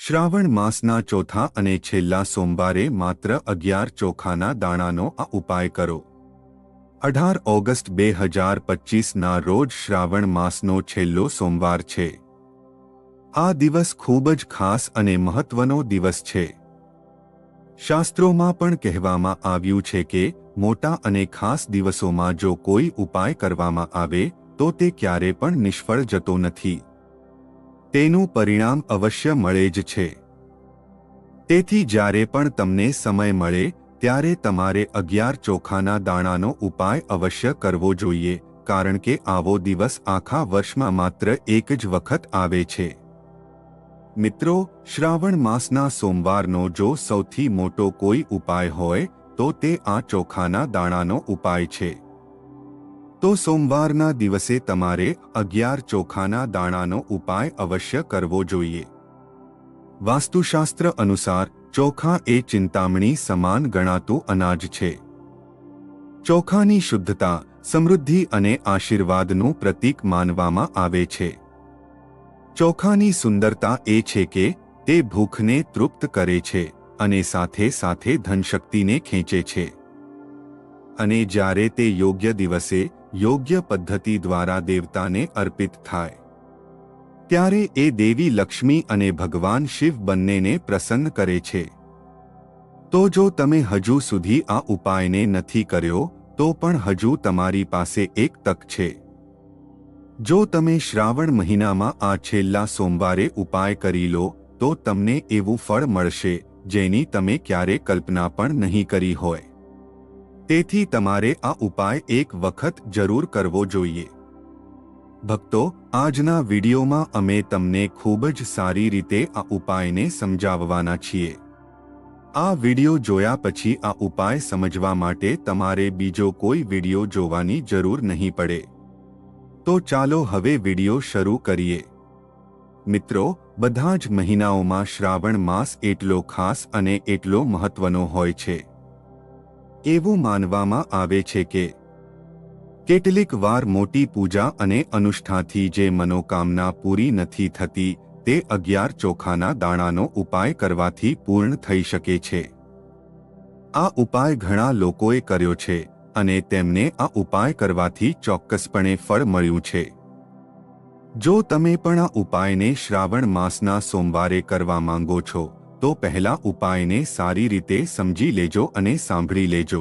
શ્રાવણ માસના ચોથા અને છેલ્લા સોમવારે માત્ર 11 ચોખાના દાણાનો આ ઉપાય કરો। 18 ઓગસ્ટ 2025ના રોજ શ્રાવણ માસનો છેલ્લો સોમવાર છે। આ દિવસ ખૂબ જ ખાસ અને મહત્વનો દિવસ છે। શાસ્ત્રોમાં પણ કહેવામાં આવ્યું છે કે મોટા અને ખાસ દિવસોમાં જો કોઈ ઉપાય કરવામાં આવે તો તે ક્યારે પણ નિષ્ફળ જતો નથી। તેનું પરિણામ અવશ્ય મળે જ છે। તેથી જ્યારે પણ તમને સમય મળે ત્યારે તમારે 11 ચોખાના દાણાનો ઉપાય અવશ્ય કરવો જોઈએ, કારણ કે આવો દિવસ આખા વર્ષમાં માત્ર એક જ વખત આવે છે। મિત્રો, શ્રાવણ માસના સોમવારનો જો સૌથી મોટો કોઈ ઉપાય હોય તો તે આ ચોખાના દાણાનો ઉપાય છે। તો સોમવારના દિવસે તમારે 11 ચોખાના દાણાનો ઉપાય અવશ્ય કરવો જોઈએ। વાસ્તુશાસ્ત્ર અનુસાર ચોખા એ ચિંતામણી સમાન ગણાતું અનાજ છે। ચોખાની શુદ્ધતા, સમૃદ્ધિ અને આશીર્વાદનું પ્રતીક માનવામાં આવે છે। ચોખાની સુંદરતા એ છે કે તે ભૂખને તૃપ્ત કરે છે અને સાથે સાથે ધનશક્તિને ખેંચે છે। અને જ્યારે તે યોગ્ય દિવસે યોગ્ય પદ્ધતિ દ્વારા દેવતાને અર્પિત થાય ત્યારે એ દેવી લક્ષ્મી અને ભગવાન શિવ બંનેને પ્રસન્ન કરે છે। તો જો તમે હજુ સુધી આ ઉપાયને નથી કર્યો તો પણ હજુ તમારી પાસે એક તક છે। જો તમે શ્રાવણ મહિનામાં આ છેલ્લા સોમવારે ઉપાય કરી લો તો તમને એવું ફળ મળશે જેની તમે ક્યારે કલ્પના પણ નહીં કરી હોય। તેથી તમારે આ ઉપાય એક વખત જરૂર કરવો જોઈએ। ભક્તો, આજના વિડીયોમાં અમે તમને ખૂબ જ સારી રીતે આ ઉપાયને સમજાવવાના છીએ। આ વિડીયો જોયા પછી આ ઉપાય સમજવા માટે તમારે બીજો કોઈ વિડીયો જોવાની જરૂર નહીં પડે। તો ચાલો હવે વિડીયો શરૂ કરીએ। મિત્રો, બધા જ મહિનાઓમાં શ્રાવણ માસ એટલો ખાસ અને એટલો મહત્વનો હોય છે। એવું માનવામાં આવે છે કે કેટલીક વાર મોટી પૂજા અને અનુષ્ઠાનથી જે મનોકામના પૂરી નથી થતી તે 11 ચોખાના દાણાનો ઉપાય કરવાથી પૂર્ણ થઈ શકે છે। આ ઉપાય ઘણા લોકોએ કર્યો છે અને તેમને આ ઉપાય કરવાથી ચોક્કસપણે ફળ મળ્યું છે। જો તમે પણ આ ઉપાયને શ્રાવણ માસના સોમવારે કરવા માંગો છો તો પહેલા ઉપાયને સારી રીતે સમજી લેજો અને સાંભળી લેજો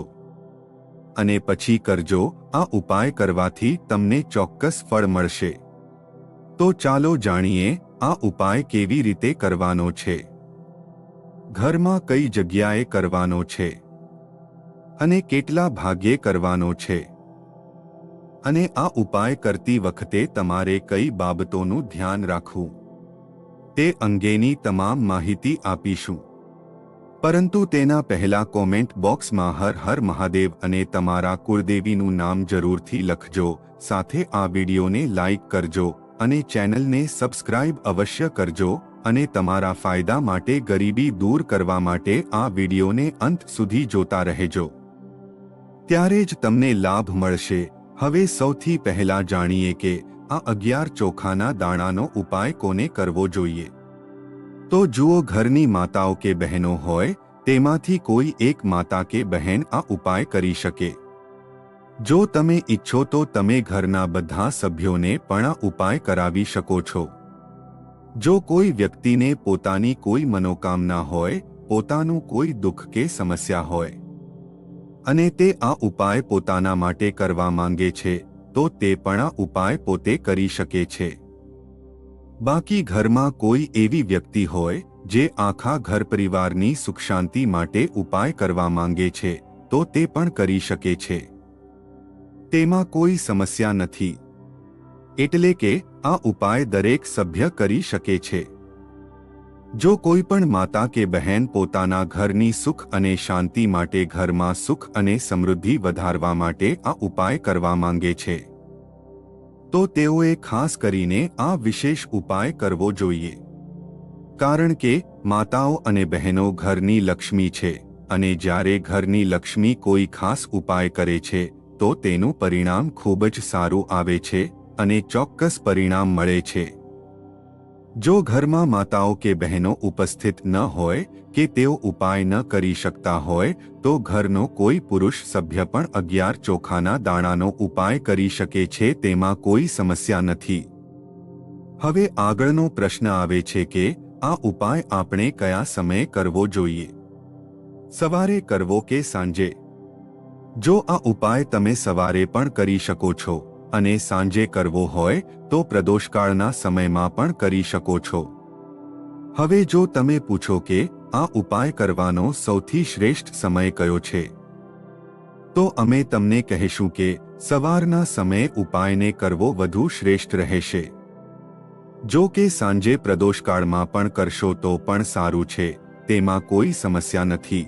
અને પછી કરજો। આ ઉપાય કરવાથી તમને ચોક્કસ ફળ મળશે। તો ચાલો જાણીએ આ ઉપાય કેવી રીતે કરવાનો છે, ઘરમાં કઈ જગ્યાએ કરવાનો છે અને કેટલા ભાગ્યે કરવાનો છે, અને આ ઉપાય કરતી વખતે તમારે કઈ બાબતોનું ધ્યાન રાખવું તે અંગેની તમામ માહિતી આપીશું। પરંતુ તેના પહેલા કોમેન્ટ બોક્સમાં હર હર મહાદેવ અને તમારા કુળદેવીનું નામ જરૂરથી લખજો। સાથે આ વિડીયોને લાઈક કરજો અને ચેનલને સબસ્ક્રાઇબ અવશ્ય કરજો અને તમારા ફાયદા માટે ગરીબી દૂર કરવા માટે આ વિડીયોને અંત સુધી જોતા રહેજો, ત્યારે જ તમને લાભ મળશે। હવે સૌથી પહેલા જાણીએ કે આ 11 ચોખાના દાણાનો ઉપાય કોને કરવો જોઈએ। તો જુઓ, ઘરની માતાઓ કે બહેનો હોય તેમાંથી કોઈ એક માતા કે બહેન આ ઉપાય કરી શકે। જો તમે ઈચ્છો તો તમે ઘરના બધા સભ્યોને પણ આ ઉપાય કરાવી શકો છો। જો કોઈ વ્યક્તિને પોતાની કોઈ મનોકામના હોય, પોતાનું કોઈ દુઃખ કે સમસ્યા હોય અને તે આ ઉપાય પોતાના માટે કરવા માંગે છે તો તે પણ આ ઉપાય પોતે કરી શકે છે। બાકી ઘરમાં કોઈ એવી વ્યક્તિ હોય જે આખા ઘર પરિવારની સુખ શાંતિ માટે ઉપાય કરવા માંગે છે તો તે પણ કરી શકે છે। તેમાં કોઈ સમસ્યા નથી, એટલે કે આ ઉપાય દરેક સભ્ય કરી શકે છે। જો કોઈ પણ માતા કે બહેન પોતાના ઘરની સુખ અને શાંતિ માટે, ઘરમાં સુખ અને સમૃદ્ધિ વધારવા માટે આ ઉપાય કરવા માંગે છે તો તેઓએ ખાસ કરીને આ વિશેષ ઉપાય કરવો જોઈએ, કારણ કે માતાઓ અને બહેનો ઘરની લક્ષ્મી છે અને જ્યારે ઘરની લક્ષ્મી કોઈ ખાસ ઉપાય કરે છે તો તેનું પરિણામ ખૂબ જ સારું આવે છે અને ચોક્કસ પરિણામ મળે છે। જો ઘરમાં માતાઓ કે બહેનો ઉપસ્થિત ન હોય કે તેઓ ઉપાય ન કરી શકતા હોય તો ઘરનો કોઈ પુરુષ સભ્ય પણ 11 ચોખાના દાણાનો ઉપાય કરી શકે છે, તેમાં કોઈ સમસ્યા નથી. હવે આગળનો પ્રશ્ન આવે છે કે આ ઉપાય આપણે કયા સમયે કરવો જોઈએ? સવારે કરવો કે સાંજે? જો આ ઉપાય તમે સવારે પણ કરી શકો છો અને સાંજે કરવો હોય તો પ્રદોષકાળના સમયમાં પણ કરી શકો છો. હવે જો તમે પૂછો કે આ ઉપાય કરવાનો સૌથી શ્રેષ્ઠ સમય કયો છે, તો અમે તમને કહેશું કે સવારના સમયે ઉપાયને કરવો વધુ શ્રેષ્ઠ રહેશે. જો કે સાંજે પ્રદોષકાળમાં પણ કરશો તો પણ સારું છે, તેમાં કોઈ સમસ્યા નથી.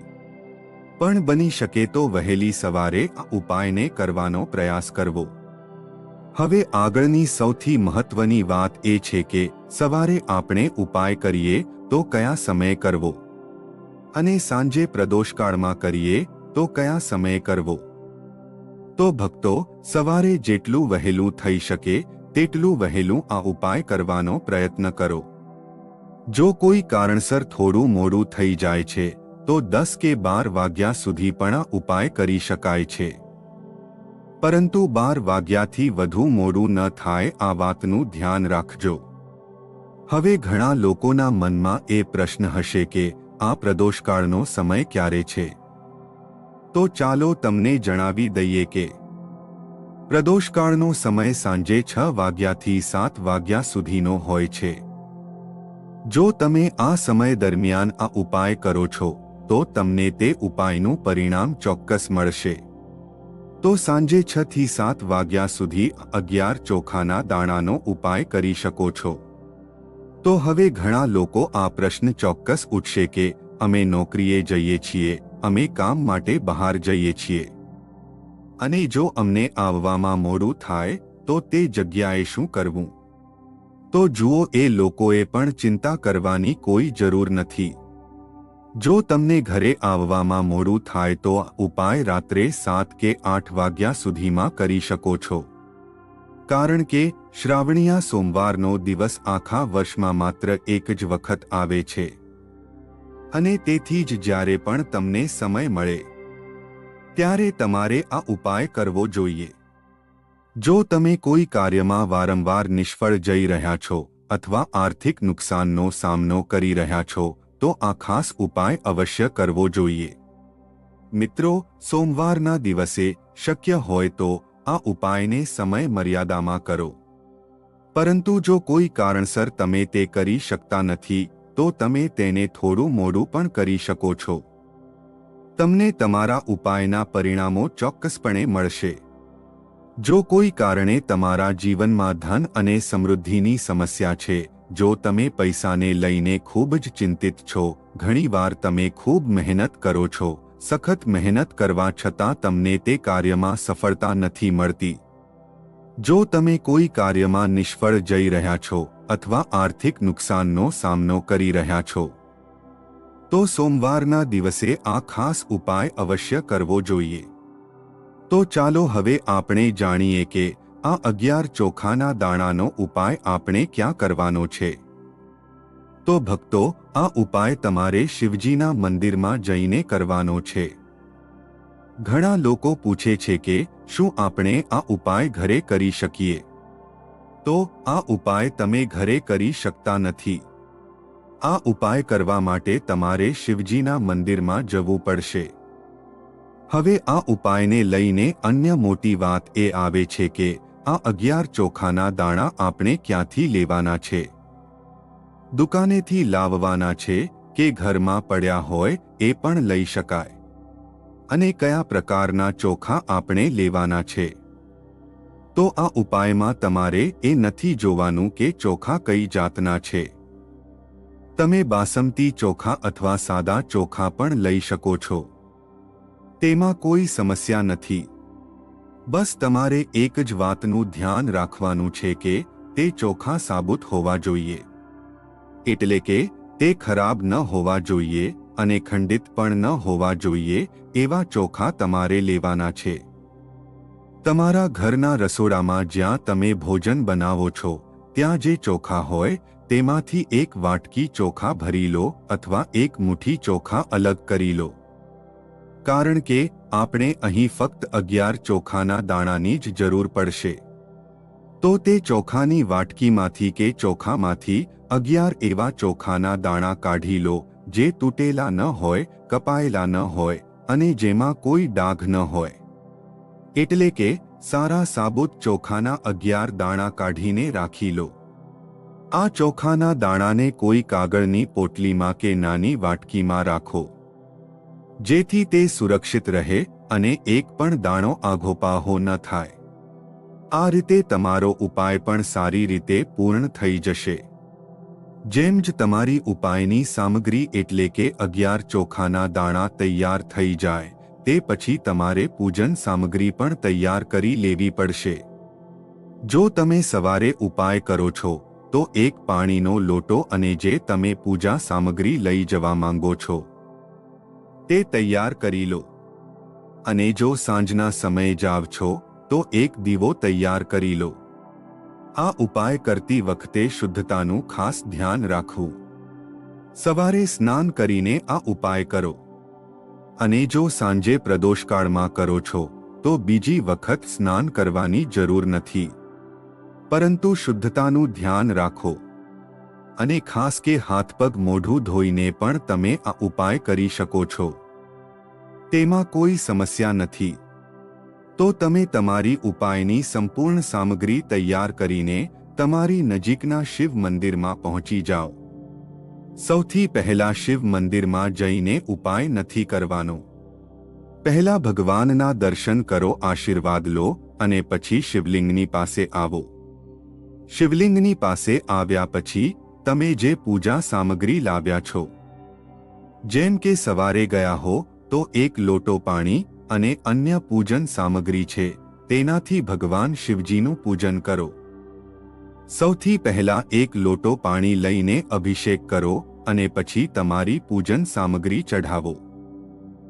પણ બની શકે તો વહેલી સવારે આ ઉપાયને કરવાનો પ્રયાસ કરવો. હવે આગળની સૌથી મહત્વની વાત એ છે કે સવારે આપણે ઉપાય કરીએ તો કયા સમયે કરવો અને સાંજે પ્રદોષકાળમાં કરીએ તો કયા સમયે કરવો. તો ભક્તો, સવારે જેટલું વહેલું થઈ શકે તેટલું વહેલું આ ઉપાય કરવાનો પ્રયત્ન કરો. જો કોઈ કારણસર થોડું મોડું થઈ જાય છે તો 10 કે 12 વાગ્યા સુધી પણ આ ઉપાય કરી શકાય છે. પરંતુ 12 વાગ્યાથી વધુ મોડું ન થાય આ વાતનું ધ્યાન રાખજો. હવે ઘણા લોકોના મનમાં એ પ્રશ્ન હશે કે આ પ્રદોષકાળનો સમય ક્યારે છે? તો ચાલો તમને જણાવી દઈએ કે પ્રદોષકાળનો સમય સાંજે 6 વાગ્યાથી 7 વાગ્યા સુધીનો હોય છે. જો તમે આ સમય દરમિયાન આ ઉપાય કરો છો તો તમને તે ઉપાયનું પરિણામ ચોક્કસ મળશે. તો સાંજે 6 થી 7 વાગ્યા સુધી 11 ચોખાના દાણાનો ઉપાય કરી શકો છો. તો હવે ઘણા લોકો આ પ્રશ્ન ચોક્કસ ઉઠશે કે અમે નોકરીએ જઈએ છીએ, અમે કામ માટે બહાર જઈએ છીએ અને જો અમને આવવામાં મોડું થાય તો તે જગ્યાએ શું કરવું? તો જુઓ, એ લોકોએ પણ ચિંતા કરવાની કોઈ જરૂર નથી. જો તમને ઘરે આવવામાં મોડું થાય તો આ ઉપાય રાત્રે 7 કે 8 વાગ્યા સુધીમાં કરી શકો છો. કારણ કે શ્રાવણીયા સોમવારનો દિવસ આખા વર્ષમાં માત્ર એક જ વખત આવે છે અને તેથી જ જ્યારે પણ તમને સમય મળે ત્યારે તમારે આ ઉપાય કરવો જોઈએ. જો તમે કોઈ કાર્યમાં વારંવાર નિષ્ફળ જઈ રહ્યા છો અથવા આર્થિક નુકસાનનો સામનો કરી રહ્યા છો તો આ ખાસ ઉપાય અવશ્ય કરવો જોઈએ. મિત્રો, સોમવારના દિવસે શક્ય હોય તો આ ઉપાયને સમય મર્યાદામાં કરો. પરંતુ જો કોઈ કારણસર તમે તે કરી શકતા નથી તો તમે તેને થોડું મોડું પણ કરી શકો છો. તમને તમારા ઉપાયના પરિણામો ચોક્કસપણે મળશે. જો કોઈ કારણે તમારા જીવનમાં ધન અને સમૃદ્ધિની સમસ્યા છે, જો તમે પૈસાને લઈને ખૂબ જ ચિંતિત છો, ઘણીવાર તમે ખૂબ મહેનત કરો છો, સખત મહેનત કરવા છતાં તમને તે કાર્યમાં સફળતા નથી મળતી, જો તમે કોઈ કાર્યમાં નિષ્ફળ જઈ રહ્યા છો અથવા આર્થિક નુકસાનનો સામનો કરી રહ્યા છો, તો સોમવારના દિવસે આ ખાસ ઉપાય અવશ્ય કરવો જોઈએ. તો ચાલો હવે આપણે જાણીએ કે આ 11 ચોખાના દાણાનો ઉપાય આપણે ક્યાં કરવાનો છે. તો ભક્તો, આ ઉપાય તમારે શિવજીના મંદિરમાં જઈને કરવાનો છે. ઘણા લોકો પૂછે છે કે શું આપણે આ ઉપાય ઘરે કરી શકીએ? તો આ ઉપાય તમે ઘરે કરી શકતા નથી. આ ઉપાય કરવા માટે તમારે શિવજીના મંદિરમાં જવું પડશે. હવે આ ઉપાયને લઈને અન્ય મોટી વાત એ આવે છે કે આ 11 ચોખાના દાણા આપણે ક્યાંથી લેવાના છે? દુકાનેથી લાવવાના છે કે ઘરમાં પડ્યા હોય એ પણ લઈ શકાય? અને કયા પ્રકારના ચોખા આપણે લેવાના છે? તો આ ઉપાયમાં તમારે એ નથી જોવાનું કે ચોખા કઈ જાતના છે. તમે બાસમતી ચોખા અથવા સાદા ચોખા પણ લઈ શકો છો. તેમાં કોઈ સમસ્યા નથી. બસ તમારે એક જ વાતનું ધ્યાન રાખવાનું છે કે તે ચોખા સાબુત હોવા જોઈએ. એટલે કે તે ખરાબ ન હોવા જોઈએ અને ખંડિત પણ ન હોવા જોઈએ એવા ચોખા તમારે લેવાના છે. તમારા ઘરના રસોડામાં જ્યાં તમે ભોજન બનાવો છો ત્યાં જે ચોખા હોય તેમાંથી એક વાટકી ચોખા ભરી લો અથવા એક મુઠ્ઠી ચોખા અલગ કરી લો. કારણ કે આપણે અહીં ફક્ત 11 ચોખાના દાણાની જ જરૂર પડશે. તો તે ચોખાની વાટકીમાંથી કે ચોખામાંથી 11 એવા ચોખાના દાણા કાઢી લો જે તૂટેલા ન હોય, કપાયેલા ન હોય અને જેમાં કોઈ ડાઘ ન હોય. એટલે કે સારા સાબુત ચોખાના 11 દાણા કાઢીને રાખી લો. આ ચોખાના દાણાને કોઈ કાગળની પોટલીમાં કે નાની વાટકીમાં રાખો, જેથી તે સુરક્ષિત રહે અને એક પણ દાણો આઘોપાહો ન થાય. આ રીતે તમારો ઉપાય પણ સારી રીતે પૂર્ણ થઈ જશે. જેમ જ તમારી ઉપાયની સામગ્રી એટલે કે 11 ચોખાના દાણા તૈયાર થઈ જાય, તે પછી તમારે પૂજન સામગ્રી પણ તૈયાર કરી લેવી પડશે. જો તમે સવારે ઉપાય કરો છો તો એક પાણીનો લોટો અને જે તમે પૂજા સામગ્રી લઈ જવા માંગો છો તે તૈયાર કરી લો. અને જો સાંજના સમયે જાવ છો તો એક દીવો તૈયાર કરી લો. આ ઉપાય કરતી વખતે શુદ્ધતાનું ખાસ ધ્યાન રાખવું. સવારે સ્નાન કરીને આ ઉપાય કરો. અને જો સાંજે પ્રદોષકાળમાં કરો છો તો બીજી વખત સ્નાન કરવાની જરૂર નથી. પરંતુ શુદ્ધતાનું ધ્યાન રાખો. અને ખાસ કે હાથ પગ મોઢું ધોઈને પણ તમે આ ઉપાય કરી શકો છો. તેમાં કોઈ સમસ્યા નથી. તો તમે તમારી ઉપાયની સંપૂર્ણ સામગ્રી તૈયાર કરીને તમારી નજીકના શિવ મંદિરમાં પહોંચી જાઓ. સૌથી પહેલા શિવ મંદિરમાં જઈને ઉપાય નથી કરવાનો. પહેલા ભગવાનના દર્શન કરો, આશીર્વાદ લો અને પછી શિવલિંગની પાસે આવો. શિવલિંગની પાસે આવ્યા પછી તમે જે પૂજા સામગ્રી લાવ્યા છો, જેમ કે સવારે ગયા હો તો એક લોટો પાણી અને અન્ય પૂજન સામગ્રી છે, તેનાથી ભગવાન શિવજીનું પૂજન કરો. સૌથી પહેલા એક લોટો પાણી લઈને અભિષેક કરો અને પછી તમારી પૂજન સામગ્રી ચઢાવો.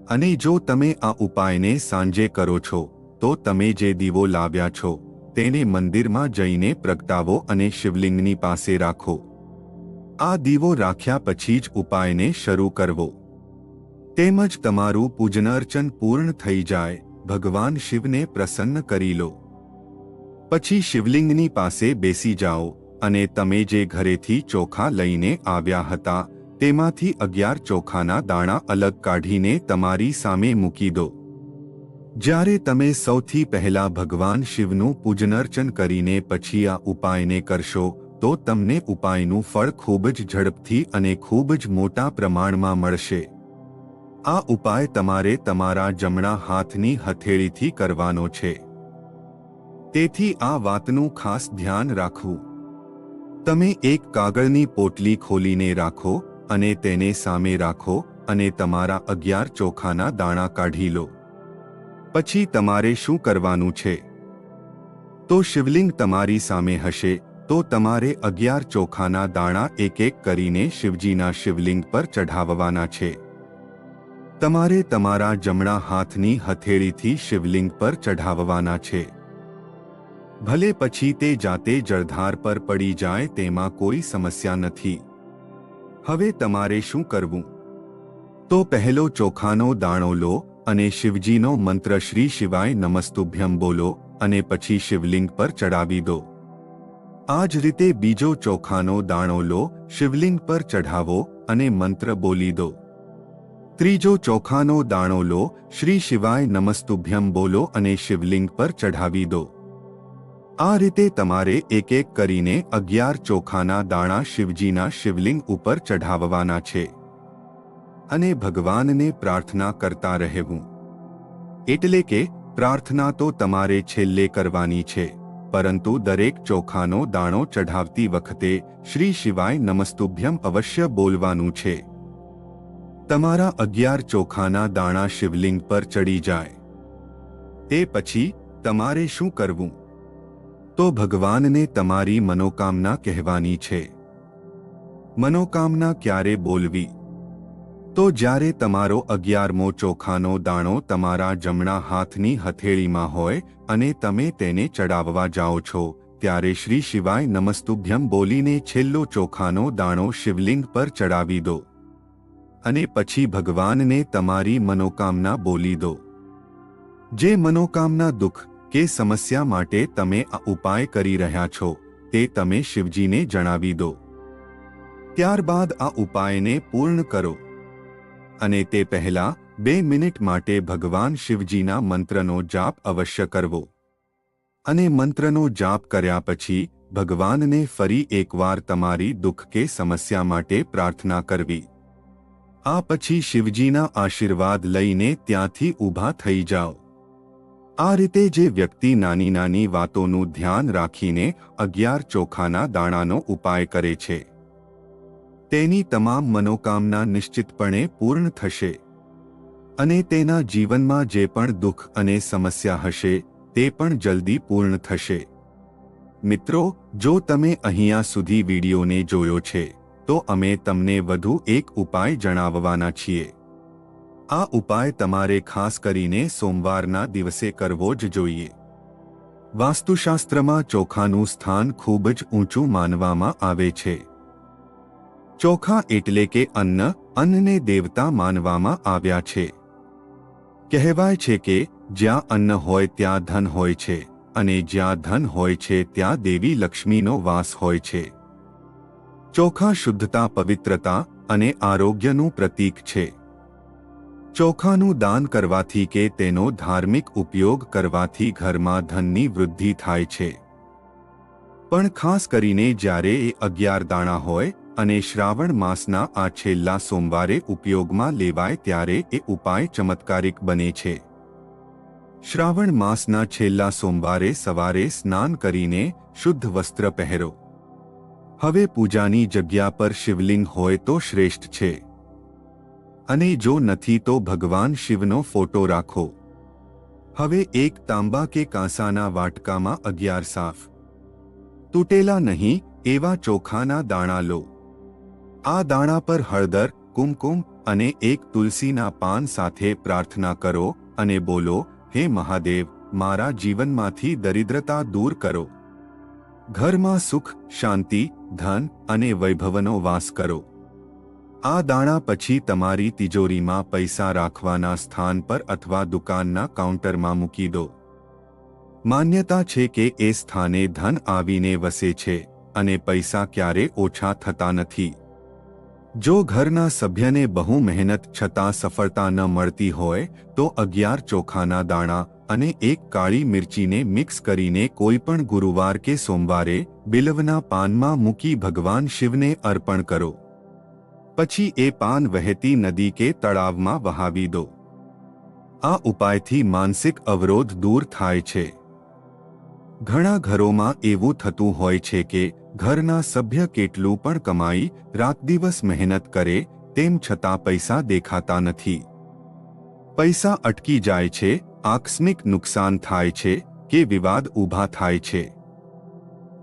અને જો તમે આ ઉપાયને સાંજે કરો છો તો તમે જે દીવો લાવ્યા છો તેને મંદિરમાં જઈને પ્રગટાવો અને શિવલિંગની પાસે રાખો. આ દીવો રાખ્યા પછી જ ઉપાયને શરૂ કરવો. તેમજ તમારું પૂજનાર્ચન પૂર્ણ થઈ જાય, ભગવાન શિવને પ્રસન્ન કરી લો. પછી શિવલિંગની પાસે બેસી જાઓ અને તમે જે ઘરેથી ચોખા લઈને આવ્યા હતા તેમાંથી 11 ચોખાના દાણા અલગ કાઢીને તમારી સામે મૂકી દો. જ્યારે તમે સૌથી પહેલા ભગવાન શિવનું પૂજનાર્ચન કરીને પછી આ ઉપાયને કરશો તો તમને ઉપાયનું ફળ ખૂબ જ ઝડપથી અને ખૂબ જ મોટા પ્રમાણમાં મળશે. આ ઉપાય તમારે તમારા જમણા હાથની હથેળીથી કરવાનો છે. તેથી આ વાતનું ખાસ ધ્યાન રાખવું. તમે એક કાગળની પોટલી ખોલીને રાખો અને તેને સામે રાખો અને તમારા 11 ચોખાના દાણા કાઢી લો. પછી તમારે શું કરવાનું છે? તો શિવલિંગ તમારી સામે હશે તો તમારે 11 ચોખાના દાણા એક એક કરીને શિવજીના શિવલિંગ પર ચઢાવવાના છે. તમારે તમારા જમણા હાથની હથેળીથી શિવલિંગ પર ચઢાવવાના છે. ભલે પછી તે જાતે જળધાર પર પડી જાય, તેમાં કોઈ સમસ્યા નથી. હવે તમારે શું કરવું? તો પહેલો ચોખાનો દાણો લો અને શિવજીનો મંત્ર શ્રી શિવાય નમસ્તુભ્યમ બોલો અને પછી શિવલિંગ પર ચડાવી દો. આ જ રીતે બીજો ચોખાનો દાણો લો, શિવલિંગ પર ચઢાવો અને મંત્ર બોલી દો. ત્રીજો ચોખાનો દાણો લો, શ્રી શિવાય નમસ્તુભ્યમ બોલો અને શિવલિંગ પર ચઢાવી દો. આ રીતે તમારે એક એક કરીને 11 ચોખાના દાણા શિવજીના શિવલિંગ ઉપર ચઢાવવાના છે. અને ભગવાનને પ્રાર્થના કરતા રહેવું. એટલે કે પ્રાર્થના તો તમારે છેલ્લે કરવાની છે, પરંતુ દરેક ચોખાનો દાણો ચઢાવતી વખતે શ્રી શિવાય નમસ્તુભ્યમ અવશ્ય બોલવાનું છે. તમારા 11 ચોખાના દાણા શિવલિંગ પર ચડી જાય તે પછી તમારે શું કરવું? તો ભગવાનને તમારી મનોકામના કહેવાની છે. મનોકામના ક્યારે બોલવી? તો જ્યારે તમારો 11મો ચોખાનો દાણો તમારા જમણા હાથની હથેળીમાં હોય અને તમે તેને ચડાવવા જાઓ છો ત્યારે શ્રી શિવાય નમસ્તુભ્યમ બોલીને છેલ્લો ચોખાનો દાણો શિવલિંગ પર ચડાવી દો અને પછી ભગવાનને તમારી મનોકામના બોલી દો. જે મનોકામના દુઃખ કે સમસ્યા માટે તમે આ ઉપાય કરી રહ્યા છો તે તમે શિવજીને જણાવી દો. ત્યારબાદ આ ઉપાયને પૂર્ણ કરો અને તે પહેલા 2 મિનિટ માટે ભગવાન શિવજીના મંત્રનો જાપ અવશ્ય કરવો અને મંત્રનો જાપ કર્યા પછી ભગવાનને ફરી એકવાર તમારી દુઃખ કે સમસ્યા માટે પ્રાર્થના કરવી. આ પછી શિવજીના આશીર્વાદ લઈને ત્યાંથી ઊભા થઈ જાઓ. આ રીતે જે વ્યક્તિ નાની નાની વાતોનું ધ્યાન રાખીને 11 ચોખાના દાણાનો ઉપાય કરે છે તેની તમામ મનોકામના નિશ્ચિતપણે પૂર્ણ થશે અને તેના જીવનમાં જે પણ દુઃખ અને સમસ્યા હશે તે પણ જલ્દી પૂર્ણ થશે. મિત્રો, જો તમે અહીંયા સુધી વિડીયોને જોયો છે તો અમે તમને વધુ એક ઉપાય જણાવવાના છીએ. આ ઉપાય તમારે ખાસ કરીને સોમવારના દિવસે કરવો જ જોઈએ. વાસ્તુશાસ્ત્રમાં ચોખાનું સ્થાન ખૂબ જ ઊંચું માનવામાં આવે છે. ચોખા એટલે કે અન્ન, અન્નને દેવતા માનવામાં આવ્યા છે. કહેવાય છે કે જ્યાં અન્ન હોય ત્યાં ધન હોય છે અને જ્યાં ધન હોય છે ત્યાં દેવી લક્ષ્મીનો વાસ હોય છે. ચોખા શુદ્ધતા, પવિત્રતા અને આરોગ્યનું પ્રતીક છે. ચોખાનું દાન કરવાથી કે તેનો ધાર્મિક ઉપયોગ કરવાથી ઘરમાં ધનની વૃદ્ધિ થાય છે. પણ ખાસ કરીને જ્યારે એ 11 દાણા હોય અને શ્રાવણ માસના આ છેલ્લા સોમવારે ઉપયોગમાં લેવાય ત્યારે એ ઉપાય ચમત્કારિક બને છે. શ્રાવણ માસના છેલ્લા સોમવારે સવારે સ્નાન કરીને શુદ્ધ વસ્ત્ર પહેરો. હવે પૂજાની જગ્યા પર શિવલિંગ હોય તો શ્રેષ્ઠ છે અને જો નથી તો ભગવાન શિવનો ફોટો રાખો. હવે એક તાંબા કે કાંસાના વાટકામાં 11 સાફ, તૂટેલા નહીં એવા ચોખાના દાણા લો. આ દાણા પર હળદર, કુમકુમ અને એક તુલસીના પાન સાથે પ્રાર્થના કરો અને બોલો, હે મહાદેવ, મારા જીવનમાંથી દરિદ્રતા દૂર કરો. ઘરમાં સુખ, શાંતિ, ધન અને વૈભવનો વાસ કરો. આ દાણા પછી તમારી તિજોરીમાં પૈસા રાખવાના સ્થાન પર અથવા દુકાનના કાઉન્ટરમાં મૂકી દો. માન્યતા છે કે એ સ્થાને ધન આવીને વસે છે અને પૈસા ક્યારે ઓછા થતા નથી. જો ઘરના સભ્યને બહુ મહેનત છતાં સફળતા ન મળતી હોય તો 11 ચોખાના દાણા અને એક કાળી મિર્ચીને મિક્સ કરીને કોઈ પણ ગુરુવાર કે સોમવારે બિલ્વના પાનમાં મૂકી ભગવાન શિવને અર્પણ કરો. પછી એ પાન વહેતી નદી કે તળાવમાં વહાવી દો. આ ઉપાયથી માનસિક અવરોધ દૂર થાય છે. ઘણા ઘરોમાં એવું થતું હોય છે કે ઘરના સભ્ય કેટલું પણ કમાઈ, રાત દિવસ મહેનત કરે, તેમ છતાં પૈસા દેખાતા નથી. પૈસા અટકી જાય છે, આકસ્મિક નુકસાન થાય છે કે વિવાદ ઊભા થાય છે.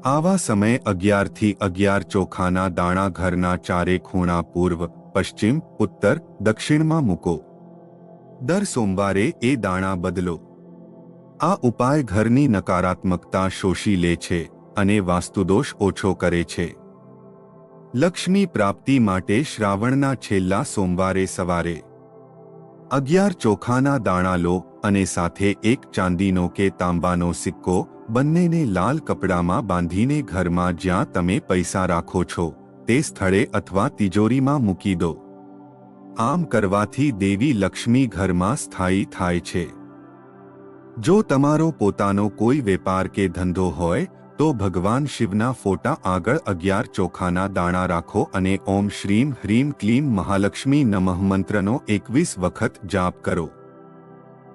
આવા સમયે 11 થી 11 ચોખાના દાણા ઘરના ચારે ખૂણા પૂર્વ, પશ્ચિમ, ઉત્તર, દક્ષિણમાં મૂકો. દર સોમવારે એ દાણા બદલો. આ ઉપાય ઘરની નકારાત્મકતા શોષી લે છે અને વાસ્તુદોષ ઓછો કરે છે. લક્ષ્મી પ્રાપ્તિ માટે શ્રાવણના છેલ્લા સોમવારે સવારે 11 ચોખાના દાણા લો અને સાથે એક ચાંદીનો કે તાંબાનો સિક્કો, બંનેને લાલ કપડામાં બાંધીને ઘરમાં જ્યાં તમે પૈસા રાખો છો તે સ્થળે અથવા તિજોરીમાં મૂકી દો. આમ કરવાથી દેવી લક્ષ્મી ઘરમાં સ્થાયી થાય છે. જો તમારો પોતાનો કોઈ વેપાર કે ધંધો હોય તો ભગવાન શિવના ફોટા આગળ 11 ચોખાના દાણા રાખો અને ઓમ શ્રીમ હ્રીમ ક્લીમ મહાલક્ષ્મી નમઃ મંત્રનો 21 વખત જાપ કરો.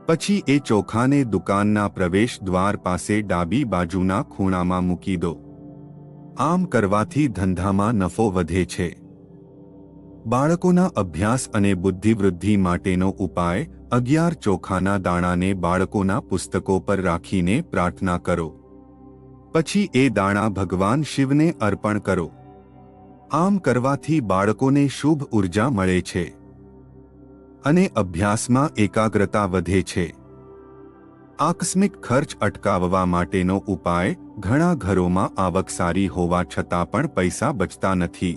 પછી એ ચોખાને દુકાનના પ્રવેશ દ્વાર પાસે ડાબી બાજુના ખૂણામાં મૂકી દો. આમ કરવાથી ધંધામાં નફો વધે છે. બાળકોના અભ્યાસ અને બુદ્ધિવૃદ્ધિ માટેનો ઉપાય: 11 ચોખાના દાણાને બાળકોના પુસ્તકો પર રાખીને પ્રાર્થના કરો. પછી એ દાણા ભગવાન શિવને અર્પણ કરો. આમ કરવાથી બાળકોને શુભ ઉર્જા મળે છે અને અભ્યાસમાં એકાગ્રતા વધે છે. આકસ્મિક ખર્ચ અટકાવવા માટેનો ઉપાય: ઘણા ઘરોમાં આવક સારી હોવા છતાં પણ પૈસા બચતા નથી.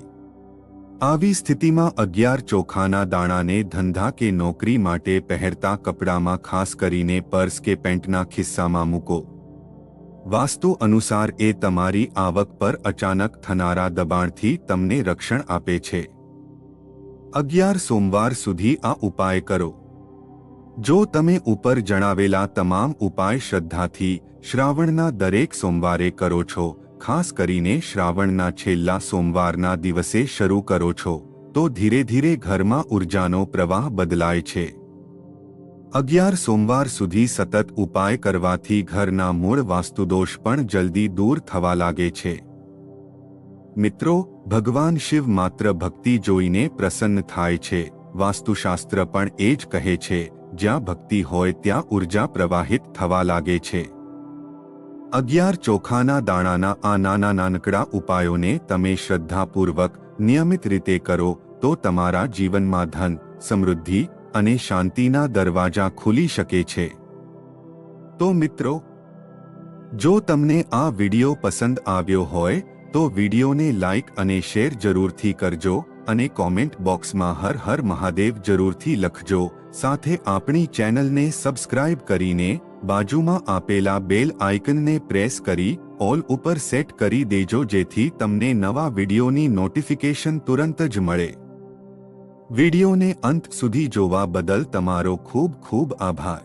આવી સ્થિતિમાં 11 ચોખાના દાણાને ધંધા કે નોકરી માટે પહેરતા કપડામાં, ખાસ કરીને પર્સ કે પેન્ટના ખિસ્સામાં મૂકો. વાસ્તુ અનુસાર એ તમારી આવક પર અચાનક થનારા દબાણથી તમને રક્ષણ આપે છે. 11 સોમવાર સુધી આ ઉપાય કરો. જો તમે ઉપર જણાવેલા તમામ ઉપાય શ્રદ્ધાથી શ્રાવણના દરેક સોમવારે કરો છો, ખાસ કરીને શ્રાવણના છેલ્લા સોમવારના દિવસે શરૂ કરો છો, તો ધીરે ધીરે ઘરમાં ઉર્જાનો પ્રવાહ બદલાય છે. 11 સોમવાર સુધી સતત ઉપાય કરવાથી ઘરના મૂળ વાસ્તુદોષ પણ જલ્દી દૂર થવા લાગે છે. મિત્રો, ભગવાન શિવ માત્ર ભક્તિ જોઈને પ્રસન્ન થાય છે. વાસ્તુશાસ્ત્ર પણ એ જ કહે છે, જ્યાં ભક્તિ હોય ત્યાં ઉર્જા પ્રવાહિત થવા લાગે છે. 11 ચોખાના દાણાના આ નાના નાનકડા ઉપાયોને તમે શ્રદ્ધાપૂર્વક નિયમિત રીતે કરો તો તમારા જીવનમાં ધન, સમૃદ્ધિ અને શાંતિના દરવાજા ખુલી શકે છે. તો મિત્રો, જો તમને આ વિડિયો પસંદ આવ્યો હોય તો વિડિયોને લાઇક અને શેર જરૂરથી કરજો અને કોમેન્ટ બોક્સમાં હર હર મહાદેવ જરૂરથી લખજો. સાથે આપણી ચેનલને સબસ્ક્રાઇબ કરીને બાજુમાં આપેલા બેલ આઇકનને પ્રેસ કરી ઓલ ઉપર સેટ કરી દેજો, જેથી તમને નવા વિડિયોની નોટિફિકેશન તુરંત જ મળે. વિડિયોને અંત સુધી જોવા બદલ તમારો ખૂબ ખૂબ આભાર.